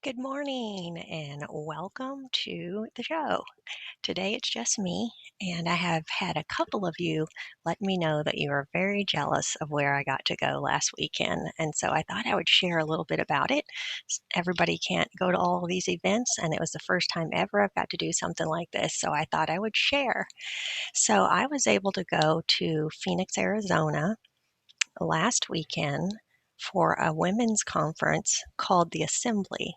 Good morning and welcome to the show. Today it's just me, and I have had a couple of you let me know that you are very jealous of where I got to go last weekend. And so I thought I would share a little bit about it. Everybody can't go to all of these events, and it was the first time ever I've got to do something like this. So I thought I would share. So I was able to go to Phoenix, Arizona last weekend for a women's conference called The Assembly.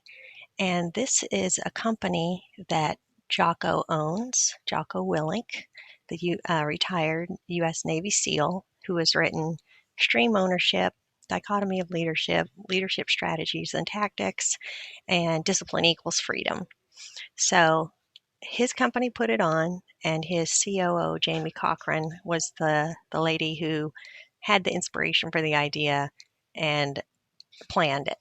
And this is a company that Jocko owns, Jocko Willink, the retired U.S. Navy SEAL, who has written Extreme Ownership, Dichotomy of Leadership, Leadership Strategies and Tactics, and Discipline Equals Freedom. So his company put it on, and his COO, Jamie Cochran, was the lady who had the inspiration for the idea and planned it.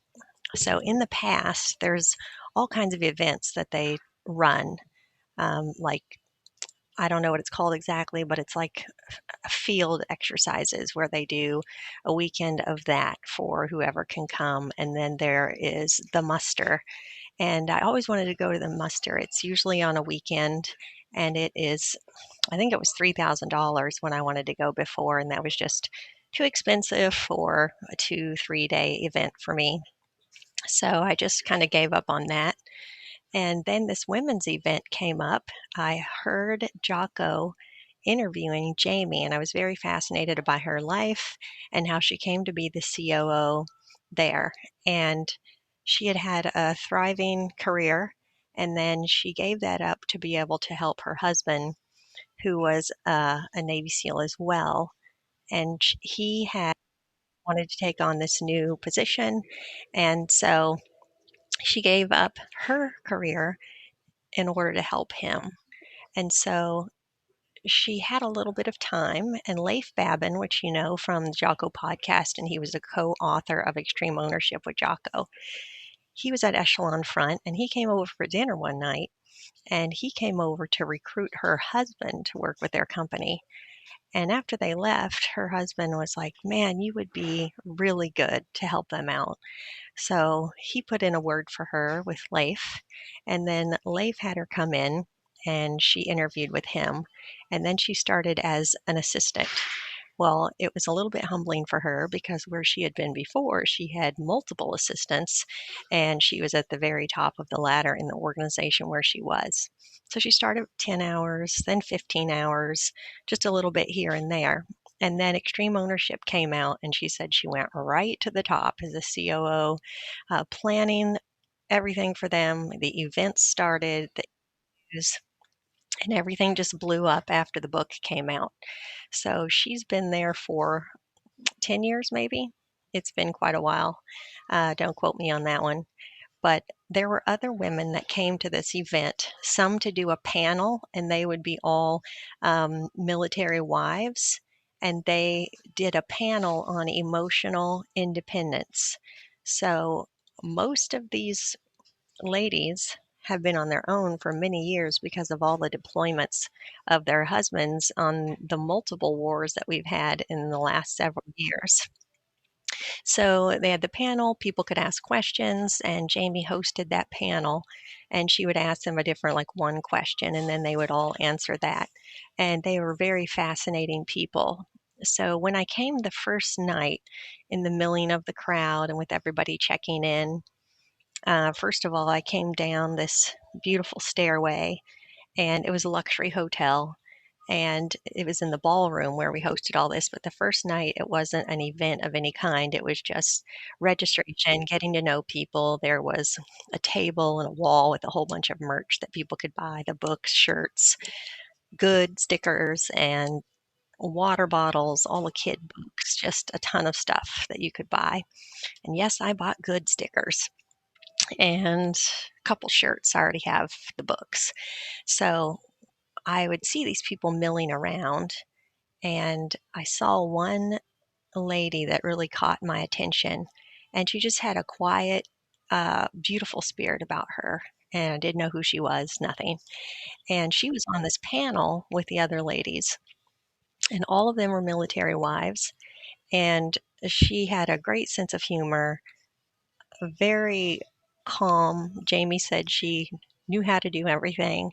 So in the past, there's all kinds of events that they run, like I don't know what it's called exactly, but it's like field exercises where they do a weekend of that for whoever can come. And then there is the muster. And I always wanted to go to the muster. It's usually on a weekend, and it is, I think it was $3,000 when I wanted to go before, and that was just too expensive for a 2, 3 day event for me. So I just kind of gave up on that. And then this women's event came up. I heard Jocko interviewing Jamie, and I was very fascinated by her life and how she came to be the COO there. And she had had a thriving career, and then she gave that up to be able to help her husband, who was a Navy SEAL as well. And he had wanted to take on this new position. And so she gave up her career in order to help him. And so she had a little bit of time, and Leif Babin, which you know from the Jocko podcast, and he was a co author of Extreme Ownership with Jocko, he was at Echelon Front, and he came over for dinner one night, and he came over to recruit her husband to work with their company. And after they left, her husband was like, "Man, you would be really good to help them out." So he put in a word for her with Leif, and then Leif had her come in and she interviewed with him. And then she started as an assistant. Well, it was a little bit humbling for her because where she had been before, she had multiple assistants and she was at the very top of the ladder in the organization where she was. So she started 10 hours, then 15 hours, just a little bit here and there. And then Extreme Ownership came out, and she said she went right to the top as a COO, planning everything for them. The events started, the news, and everything just blew up after the book came out. So she's been there for 10 years, maybe. It's been quite a while. Don't quote me on that one. But there were other women that came to this event, some to do a panel, and they would be all military wives. And they did a panel on emotional independence. So most of these ladies have been on their own for many years because of all the deployments of their husbands on the multiple wars that we've had in the last several years. So they had the panel, people could ask questions, and Jamie hosted that panel. And she would ask them a different, like one question, and then they would all answer that. And they were very fascinating people. So when I came the first night in the milling of the crowd and with everybody checking in, first of all, I came down this beautiful stairway, and it was a luxury hotel. And it was in the ballroom where we hosted all this. But the first night, it wasn't an event of any kind. It was just registration, getting to know people. There was a table and a wall with a whole bunch of merch that people could buy, the books, shirts, good stickers, and water bottles, all the kid books, just a ton of stuff that you could buy. And yes, I bought good stickers and a couple shirts. I already have the books. So I would see these people milling around, and I saw one lady that really caught my attention, and she just had a quiet, beautiful spirit about her. And I didn't know who she was, nothing. And she was on this panel with the other ladies, and all of them were military wives. And she had a great sense of humor, very calm. Jamie said she knew how to do everything.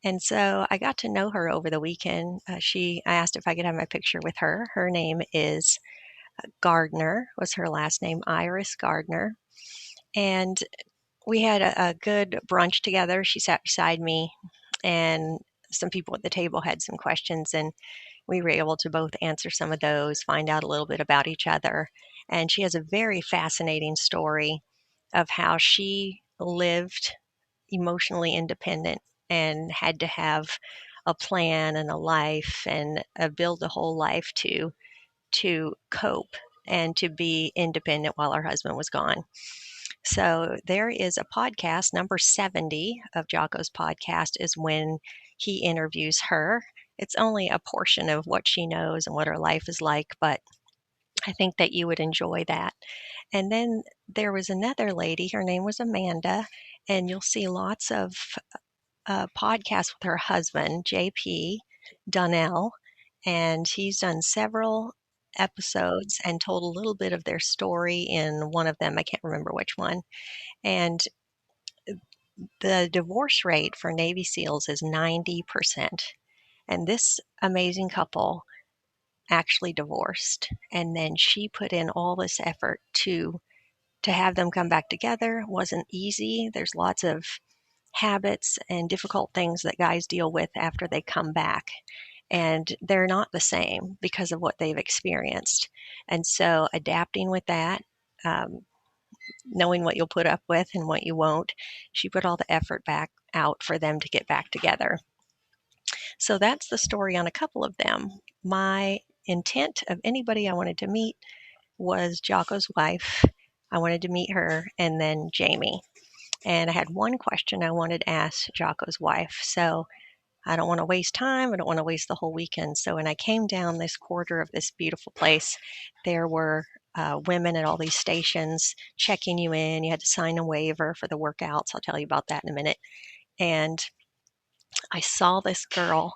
And so I got to know her over the weekend. I asked if I could have my picture with her. Her name is Gardner, was her last name, Iris Gardner. And we had a good brunch together. She sat beside me, and some people at the table had some questions, and we were able to both answer some of those, find out a little bit about each other. And she has a very fascinating story of how she lived emotionally independent and had to have a plan and a life and build a whole life to cope and to be independent while her husband was gone. So there is a podcast, number 70 of Jocko's podcast, is when he interviews her. It's only a portion of what she knows and what her life is like, but I think that you would enjoy that. And then there was another lady, her name was Amanda, and you'll see lots of podcasts with her husband, JP Donnell, and he's done several episodes and told a little bit of their story in one of them. I can't remember which one. And the divorce rate for Navy SEALs is 90%. And this amazing couple actually divorced. And then she put in all this effort to have them come back together. It wasn't easy. There's lots of habits and difficult things that guys deal with after they come back. And they're not the same because of what they've experienced. And so adapting with that, um, knowing what you'll put up with and what you won't, she put all the effort back out for them to get back together. So that's the story on a couple of them. My intent of anybody I wanted to meet was Jocko's wife. I wanted to meet her, and then Jamie. And I had one question I wanted to ask Jocko's wife. So I don't want to waste time. I don't want to waste the whole weekend. So when I came down this quarter of this beautiful place, there were women at all these stations checking you in. You had to sign a waiver for the workouts. I'll tell you about that in a minute. And I saw this girl,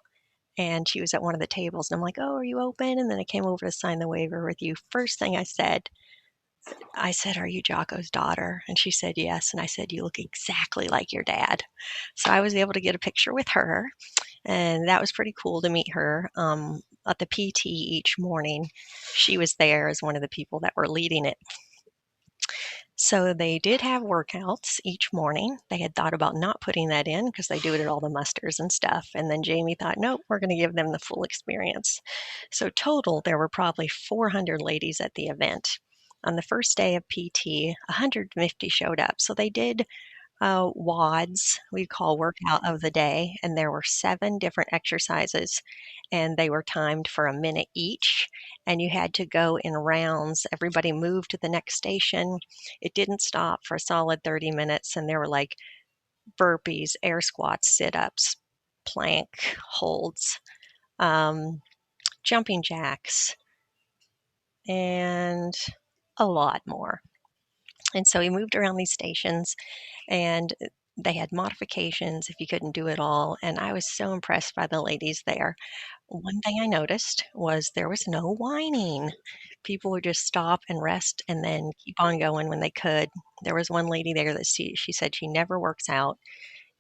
and she was at one of the tables. And I'm like, oh, are you open? And then I came over to sign the waiver with you. First thing I said, are you Jocko's daughter? And she said, yes. And I said, you look exactly like your dad. So I was able to get a picture with her. And that was pretty cool to meet her at the PT each morning. She was there as one of the people that were leading it. So they did have workouts each morning. They had thought about not putting that in because they do it at all the musters and stuff. And then Jamie thought, nope, we're going to give them the full experience. So total, there were probably 400 ladies at the event. On the first day of PT, 150 showed up. So they did WODs, we call workout of the day, and there were 7 different exercises, and they were timed for a minute each, and you had to go in rounds. Everybody moved to the next station. It didn't stop for a solid 30 minutes, and there were like burpees, air squats, sit-ups, plank holds, um, jumping jacks, and a lot more. And so we moved around these stations, and they had modifications if you couldn't do it all. And I was so impressed by the ladies there. One thing I noticed was there was no whining. People would just stop and rest and then keep on going when they could. There was one lady there that she said she never works out,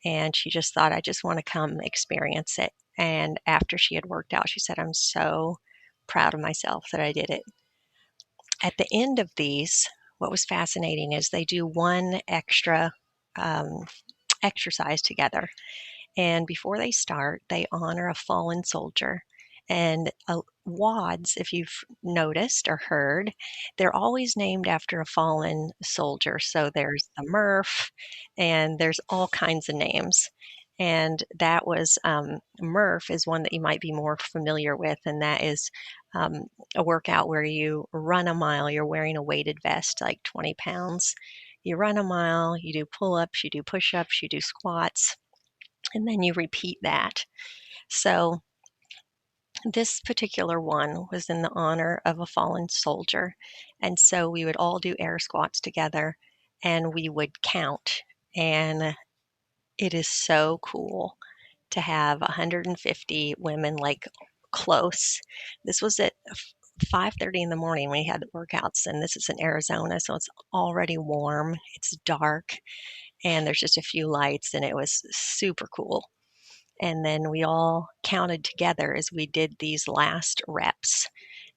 and she just thought, I just want to come experience it. And after she had worked out, she said, I'm so proud of myself that I did it. At the end of these, what was fascinating is they do one extra um, exercise together. And before they start, they honor a fallen soldier. And WODs, if you've noticed or heard, they're always named after a fallen soldier. So there's the Murph, and there's all kinds of names. And that was Murph is one that you might be more familiar with, and that is a workout where you run a mile. You're wearing a weighted vest, like 20 pounds. You run a mile, you do pull ups, you do push ups, you do squats, and then you repeat that. So this particular one was in the honor of a fallen soldier. And so we would all do air squats together, and we would count. And it is so cool to have 150 women like close. This was at 5:30 in the morning we had the workouts, and this is in Arizona, so it's already warm, it's dark, and there's just a few lights, and it was super cool. And then we all counted together as we did these last reps,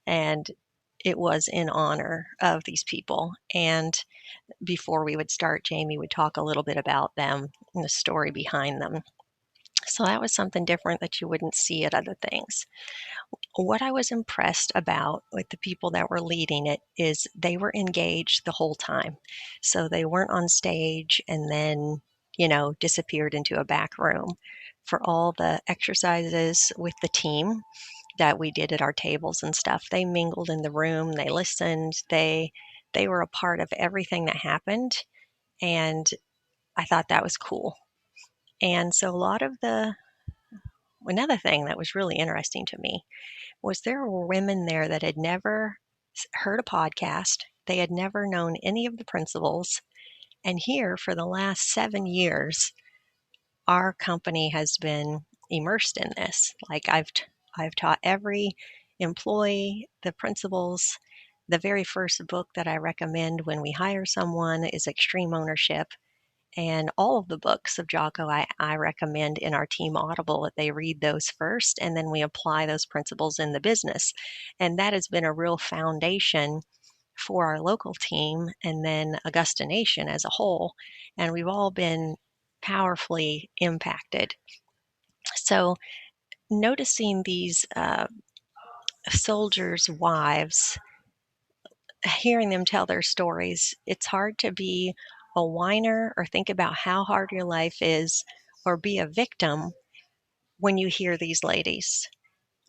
and it was in honor of these people. And before we would start, Jamie would talk a little bit about them and the story behind them. So that was something different that you wouldn't see at other things. What I was impressed about with the people that were leading it is they were engaged the whole time. So they weren't on stage and then, disappeared into a back room. For all the exercises with the team that we did at our tables and stuff, they mingled in the room, they listened, they were a part of everything that happened, and I thought that was cool. And so a lot of the another thing that was really interesting to me was there were women there that had never heard a podcast. They had never known any of the principles. And here, for the last 7 years, our company has been immersed in this. Like I've taught every employee the principles. The very first book that I recommend when we hire someone is Extreme Ownership. And all of the books of Jocko, I recommend in our team Audible that they read those first, and then we apply those principles in the business. And that has been a real foundation for our local team and then Augusta Nation as a whole. And we've all been powerfully impacted. So, noticing these soldiers' wives, hearing them tell their stories, it's hard to be a whiner or think about how hard your life is or be a victim when you hear these ladies.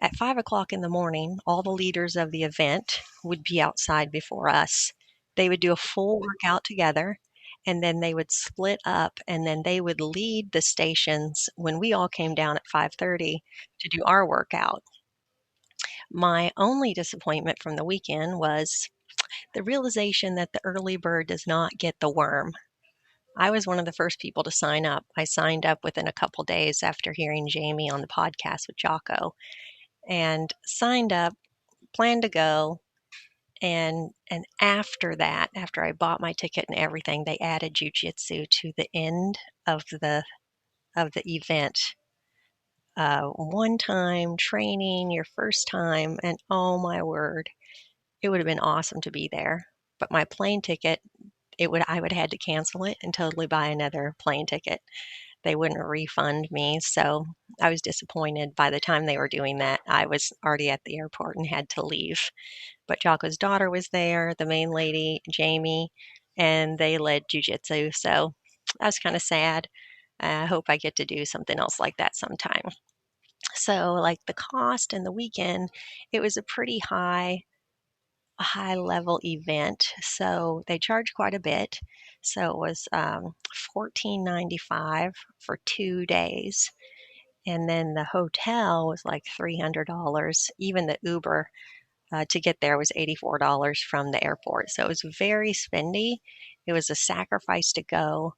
At 5 o'clock in the morning, all the leaders of the event would be outside before us. They would do a full workout together, and then they would split up, and then they would lead the stations when we all came down at 5:30 to do our workout. My only disappointment from the weekend was the realization that the early bird does not get the worm. I was one of the first people to sign up. I signed up within a couple days after hearing Jamie on the podcast with Jocko and signed up, planned to go. And after that, after I bought my ticket and everything, they added jujitsu to the end of the event. One time training, your first time, and oh my word, it would have been awesome to be there. But my plane ticket, I would have had to cancel it and totally buy another plane ticket. They wouldn't refund me, so I was disappointed. By the time they were doing that, I was already at the airport and had to leave. But Jocko's daughter was there, the main lady, Jamie, and they led jujitsu. So I was kind of sad. I hope I get to do something else like that sometime. So, like the cost and the weekend, it was a pretty high level event. So they charged quite a bit. So it was $14.95 for 2 days. And then the hotel was like $300. Even the Uber to get there was $84 from the airport. So it was very spendy. It was a sacrifice to go.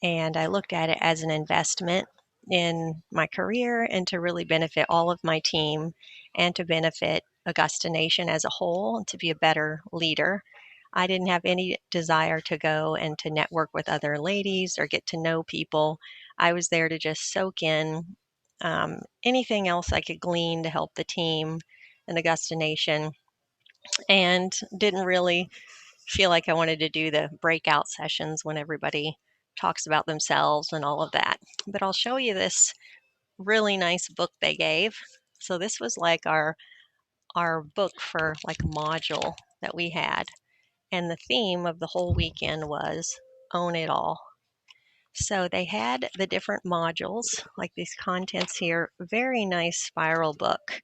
And I looked at it as an investment in my career and to really benefit all of my team and to benefit Augusta Nation as a whole and to be a better leader. I didn't have any desire to go and to network with other ladies or get to know people. I was there to just soak in anything else I could glean to help the team and Augusta Nation, and didn't really feel like I wanted to do the breakout sessions when everybody talks about themselves and all of that. But I'll show you this really nice book they gave. So this was like our book for like module that we had. And the theme of the whole weekend was own it all. So they had the different modules, like these contents here, very nice spiral book.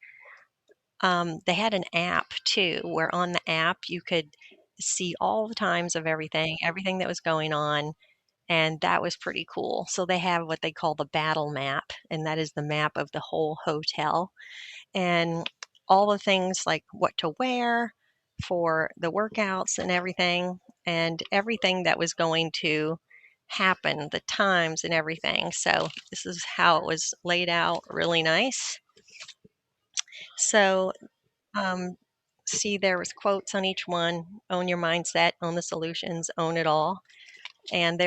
They had an app too, where on the app you could see all the times of everything that was going on, and that was pretty cool. So they have what they call the battle map, and that is the map of the whole hotel, and all the things like what to wear for the workouts and everything that was going to happen, the times and everything. So this is how it was laid out, really nice. So um, see there was quotes on each one: own your mindset, own the solutions, own it all. And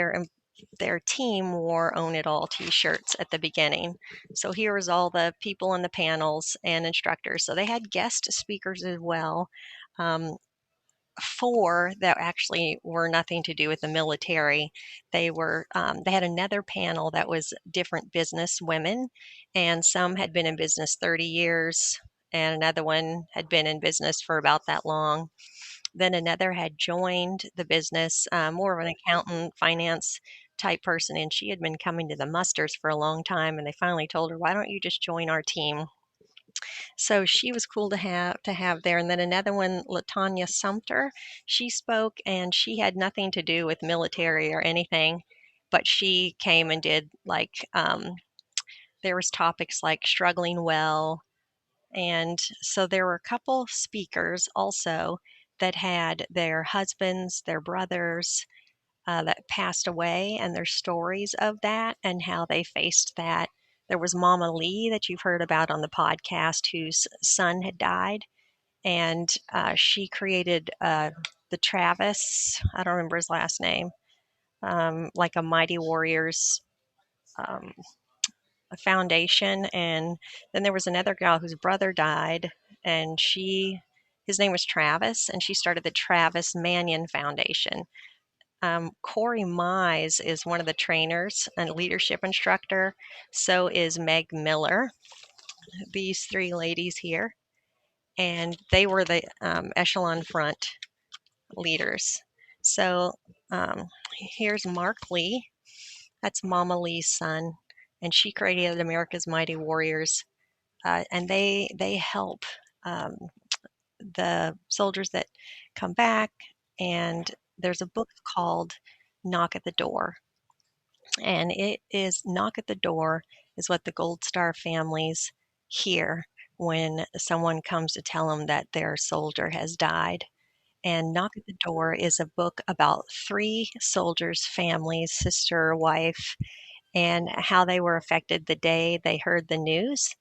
their team wore Own It All t-shirts at the beginning. So here was all the people on the panels and instructors. So they had guest speakers as well. Um, Four that actually were nothing to do with the military. They had another panel that was different business women, and some had been in business 30 years, and another one had been in business for about that long. Then another had joined the business, more of an accountant, finance type person, and she had been coming to the musters for a long time. And they finally told her, "Why don't you just join our team?" So she was cool to have there. And then another one, Latanya Sumter, she spoke, and she had nothing to do with military or anything, but she came and did there was topics like struggling well, and so there were a couple speakers also that had their husbands, their brothers that passed away, and their stories of that and how they faced that. There was Mama Lee that you've heard about on the podcast, whose son had died, and she created the Travis, I don't remember his last name, like a Mighty Warriors um, foundation. And then there was another gal whose brother died, and his name was Travis, and she started the Travis Manion Foundation. Corey Mize is one of the trainers and leadership instructor. So is Meg Miller, these three ladies here. And they were the Echelon front leaders. So here's Mark Lee. That's Mama Lee's son. And she created America's Mighty Warriors. And they help um, the soldiers that come back. And there's a book called Knock at the Door. And it is knock at the door is what the Gold Star families hear when someone comes to tell them that their soldier has died. And Knock at the Door is a book about three soldiers' families, sister, wife, and how they were affected the day they heard the news,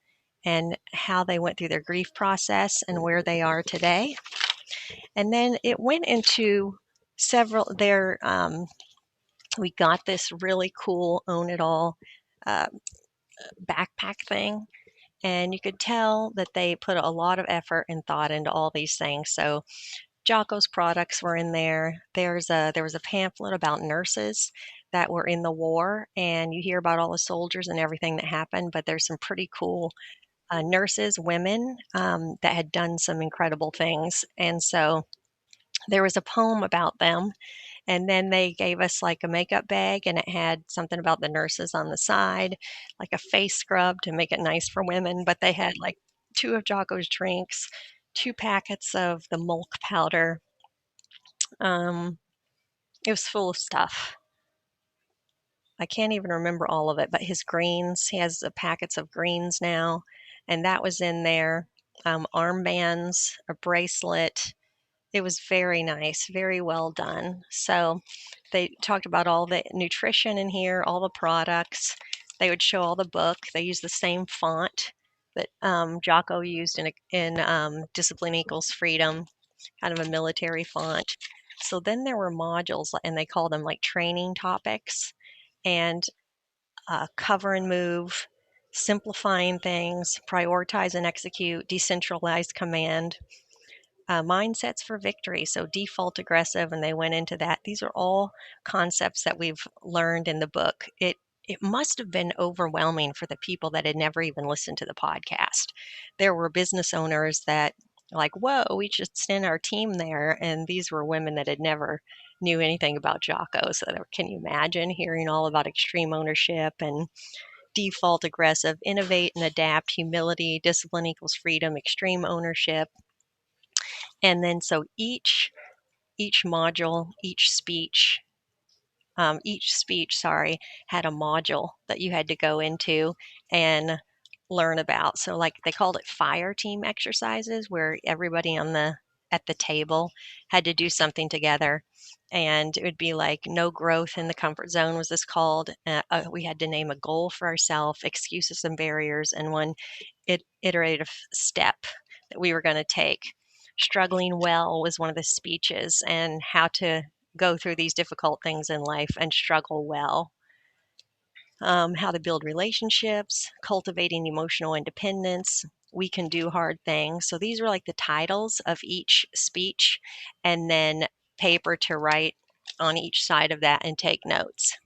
and how they went through their grief process and where they are today. And then it went into several, we got this really cool Own It All uh, backpack thing. And you could tell that they put a lot of effort and thought into all these things. So Jocko's products were in there. There was a pamphlet about nurses that were in the war, and you hear about all the soldiers and everything that happened. But there's some pretty cool nurses, women that had done some incredible things, and so there was a poem about them. And then they gave us like a makeup bag, and it had something about the nurses on the side, like a face scrub to make it nice for women. But they had like two of Jocko's drinks, two packets of the milk powder. Um, it was full of stuff. I can't even remember all of it, but his greens, he has the packets of greens now, and that was in there. Armbands, a bracelet. It was very nice, very well done. So they talked about all the nutrition in here, all the products. They would show all the book. They used the same font that Jocko used in Discipline Equals Freedom, kind of a military font. So then there were modules, and they call them like training topics, and cover and move, simplifying things, prioritize and execute, decentralized command, mindsets for victory. So default aggressive, and they went into that. These are all concepts that we've learned in the book. It must have been overwhelming for the people that had never even listened to the podcast. There were business owners that like, whoa, we just sent our team there, and these were women that had never knew anything about Jocko. So can you imagine hearing all about extreme ownership and default aggressive, innovate and adapt, humility, discipline equals freedom, extreme ownership. And then so each module, each speech, sorry, had a module that you had to go into and learn about. So like they called it fire team exercises, where everybody at the table had to do something together. And it would be like no growth in the comfort zone was this called. We had to name a goal for ourselves, excuses and barriers, and one iterative step that we were going to take. Struggling Well was one of the speeches, and how to go through these difficult things in life and struggle well. How to build relationships, cultivating emotional independence, we can do hard things. So these were like the titles of each speech, and then paper to write on each side of that and take notes.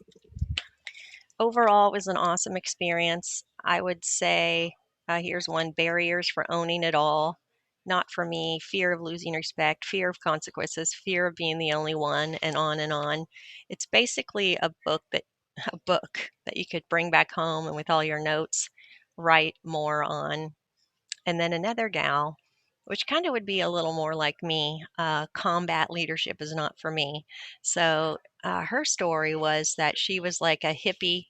Overall, it was an awesome experience. I would say here's one: barriers for owning it all. Not for me, fear of losing respect, fear of consequences, fear of being the only one, and on and on. It's basically a book that you could bring back home and with all your notes write more on. And then another gal, which kind of would be a little more like me, combat leadership is not for me. So her story was that she was like a hippie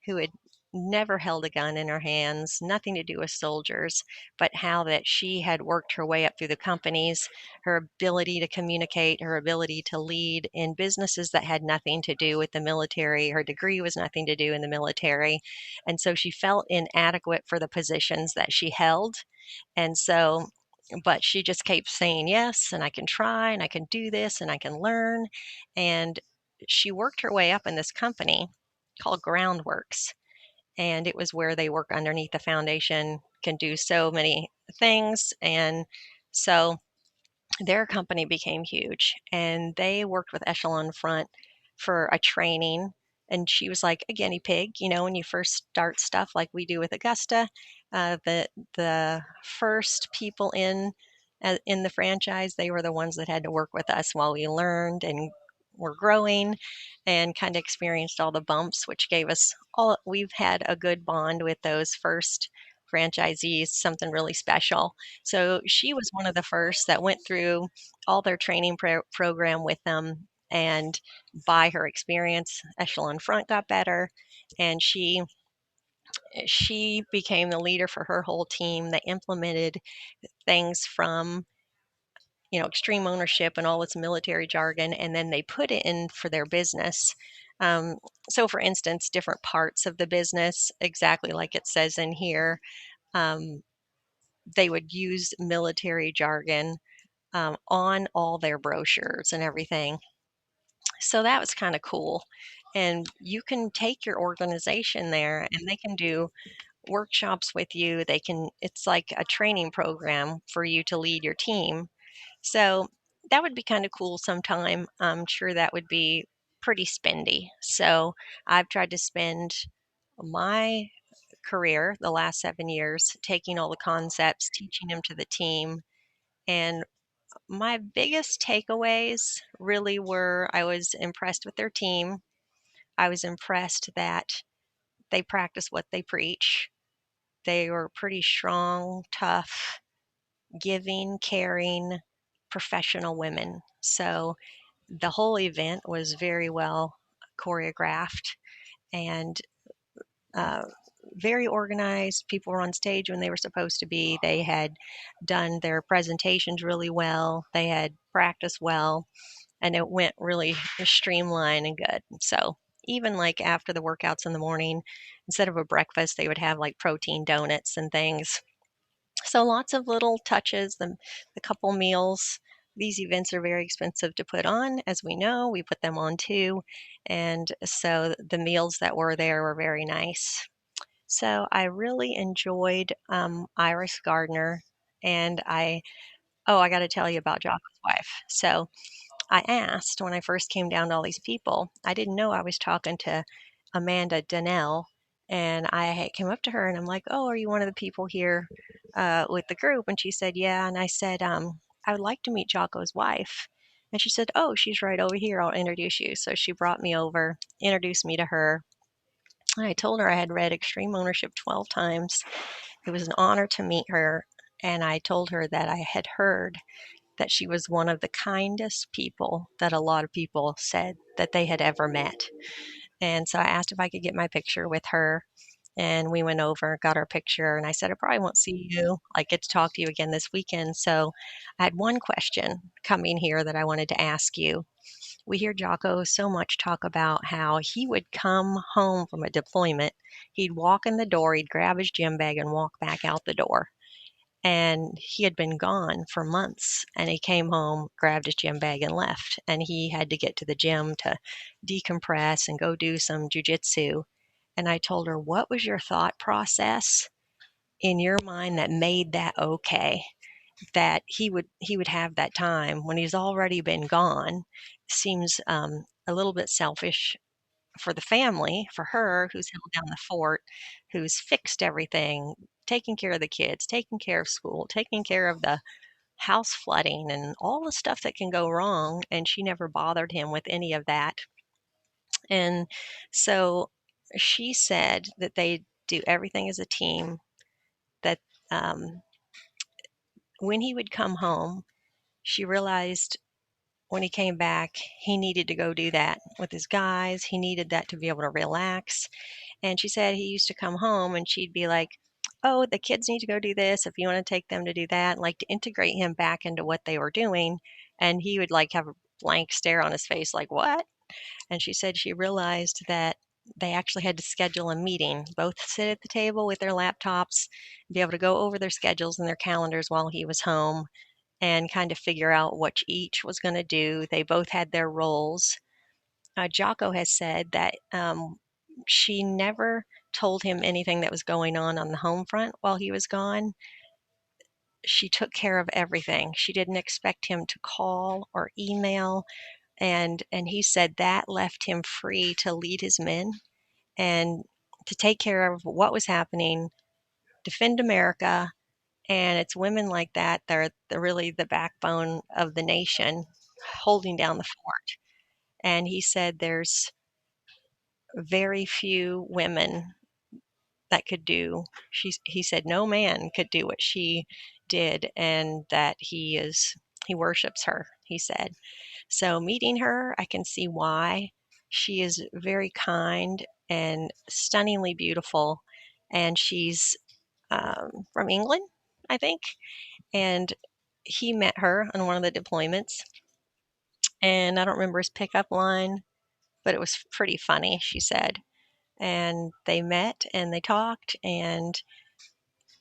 who had never held a gun in her hands, nothing to do with soldiers, but how that she had worked her way up through the companies, her ability to communicate, her ability to lead in businesses that had nothing to do with the military. Her degree was nothing to do in the military. And so she felt inadequate for the positions that she held. And so, but she just kept saying yes, and I can try, and I can do this, and I can learn. And she worked her way up in this company called Groundworks, and it was where they work underneath the foundation, can do so many things. And so their company became huge, and they worked with Echelon Front for a training. And she was like a guinea pig, when you first start stuff like we do with Augusta. The first people in the franchise, they were the ones that had to work with us while we learned and were growing and kind of experienced all the bumps, which gave us all. We've had a good bond with those first franchisees, something really special. So she was one of the first that went through all their training program with them. And by her experience, Echelon Front got better, and she became the leader for her whole team. They implemented things from extreme ownership and all its military jargon, and then they put it in for their business. Um, so, for instance, different parts of the business, exactly like it says in here, um, they would use military jargon on all their brochures and everything. So that was kind of cool. And you can take your organization there and they can do workshops with you. It's like a training program for you to lead your team. So that would be kind of cool sometime. I'm sure that would be pretty spendy. So I've tried to spend my career, the last 7 years, taking all the concepts, teaching them to the team. And my biggest takeaways really were I was impressed with their team. I was impressed that they practice what they preach. They were pretty strong, tough, giving, caring, professional women. So the whole event was very well choreographed and uh, very organized. People were on stage when they were supposed to be. They had done their presentations really well. They had practiced well, and it went really streamlined and good. So even like after the workouts in the morning, instead of a breakfast, they would have like protein donuts and things. So lots of little touches, the couple meals. These events are very expensive to put on, as we know. We put them on too. And so the meals that were there were very nice. So I really enjoyed Iris Gardner. And I got to tell you about Jocko's wife. So I asked when I first came down to all these people, I didn't know I was talking to Amanda Donnell. And I came up to her and I'm like, "Oh, are you one of the people here with the group?" And she said, "Yeah." And I said, "I would like to meet Jocko's wife." And she said, "Oh, she's right over here. I'll introduce you." So she brought me over, introduced me to her. And I told her I had read Extreme Ownership 12 times. It was an honor to meet her. And I told her that I had heard that she was one of the kindest people that a lot of people said that they had ever met. And so I asked if I could get my picture with her. And we went over, got our picture, and I said, "I probably won't see you, like get to talk to you again this weekend." So I had one question coming here that I wanted to ask you. We hear Jocko so much talk about how he would come home from a deployment, he'd walk in the door, he'd grab his gym bag and walk back out the door. And he had been gone for months, and he came home, grabbed his gym bag, and left. And he had to get to the gym to decompress and go do some jujitsu. And I told her, what was your thought process in your mind that made that okay? That he would have that time when he's already been gone seems a little bit selfish for the family, for her who's held down the fort, who's fixed everything, taking care of the kids, taking care of school, taking care of the house flooding and all the stuff that can go wrong. And she never bothered him with any of that. And so she said that they do everything as a team, that um, when he would come home, she realized when he came back, he needed to go do that with his guys. He needed that to be able to relax. And she said he used to come home and she'd be like, oh, the kids need to go do this. If you want to take them to do that, like to integrate him back into what they were doing. And he would like have a blank stare on his face, like, what? And she said she realized that they actually had to schedule a meeting, both sit at the table with their laptops, be able to go over their schedules and their calendars while he was home and kind of figure out what each was going to do. They both had their roles. Jocko has said that she never told him anything that was going on the home front while he was gone. She took care of everything. She didn't expect him to call or email, and he said that left him free to lead his men and to take care of what was happening, defend America. And it's women like that that are really the backbone of the nation, holding down the fort. And he said there's very few women that could do. He said no man could do what she did, and that he worships her. He said so. Meeting her, I can see why. She is very kind and stunningly beautiful, and she's from England, I think. And he met her on one of the deployments, and I don't remember his pickup line, but it was pretty funny, she said. And they met and they talked, and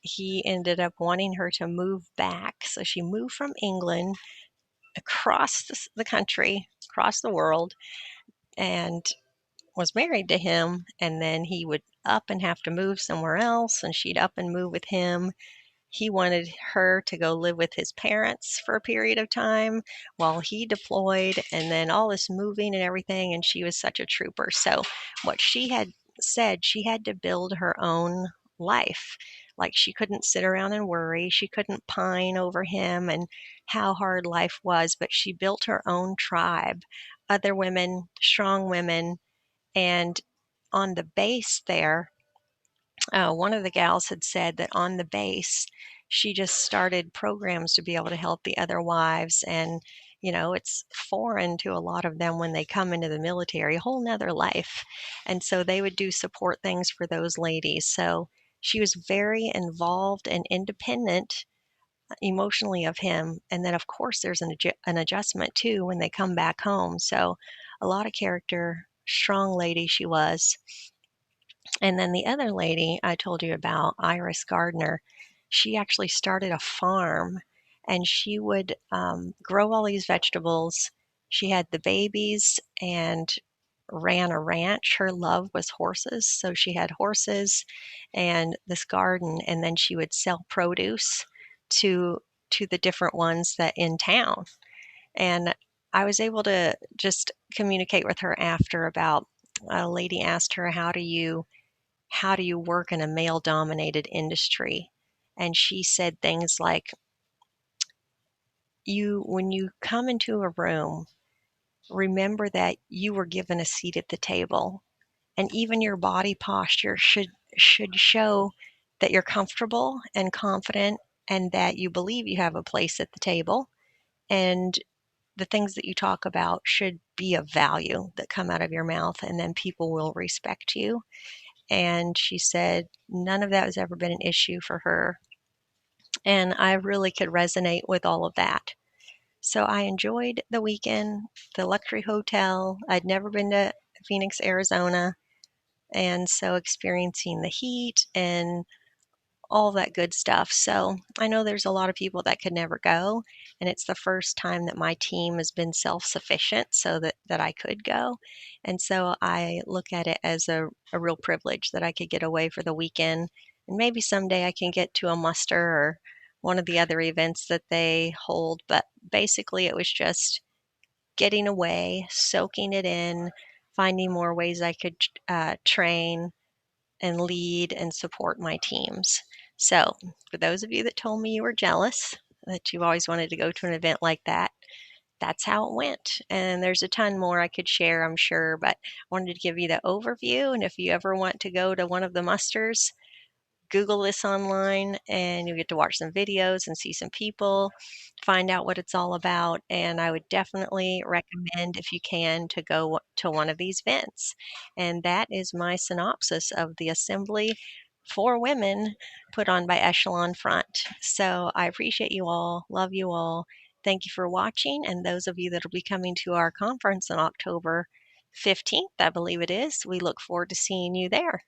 he ended up wanting her to move back. So she moved from England across the country, across the world, and was married to him. And then he would up and have to move somewhere else, and she'd up and move with him. He wanted her to go live with his parents for a period of time while he deployed, and then all this moving and everything. And she was such a trooper. So, what she had said, she had to build her own life. Like, she couldn't sit around and worry. She couldn't pine over him and how hard life was, but she built her own tribe, other women, strong women. And on the base there, one of the gals had said that on the base, she just started programs to be able to help the other wives. And, it's foreign to a lot of them when they come into the military, a whole nother life. And so they would do support things for those ladies. So she was very involved and independent emotionally of him. And then, of course, there's an adjustment too when they come back home. So a lot of character, strong lady she was. And then the other lady I told you about, Iris Gardner, she actually started a farm, and she would grow all these vegetables. She had the babies and ran a ranch. Her love was horses. So she had horses and this garden, and then she would sell produce to to the different ones that in town. And I was able to just communicate with her after about a lady asked her, how do you work in a male dominated industry? And she said things like, when you come into a room, remember that you were given a seat at the table, and even your body posture should show that you're comfortable and confident, and that you believe you have a place at the table. And the things that you talk about should be of value that come out of your mouth, and then people will respect you. And she said none of that has ever been an issue for her. And I really could resonate with all of that. So I enjoyed the weekend, the luxury hotel. I'd never been to Phoenix, Arizona. And so experiencing the heat and all that good stuff. So I know there's a lot of people that could never go, and it's the first time that my team has been self-sufficient so that I could go. And so I look at it as a real privilege that I could get away for the weekend, and maybe someday I can get to a muster or one of the other events that they hold. But basically, it was just getting away, soaking it in, finding more ways I could train and lead and support my teams. So, for those of you that told me you were jealous, that you've always wanted to go to an event like that, that's how it went. And there's a ton more I could share, I'm sure, but I wanted to give you the overview. And if you ever want to go to one of the musters, Google this online and you'll get to watch some videos and see some people, find out what it's all about. And I would definitely recommend, if you can, to go to one of these events. And that is my synopsis of the assembly for women put on by Echelon Front. So I appreciate you all, love you all. Thank you for watching. And those of you that will be coming to our conference on October 15th, I believe it is, we look forward to seeing you there.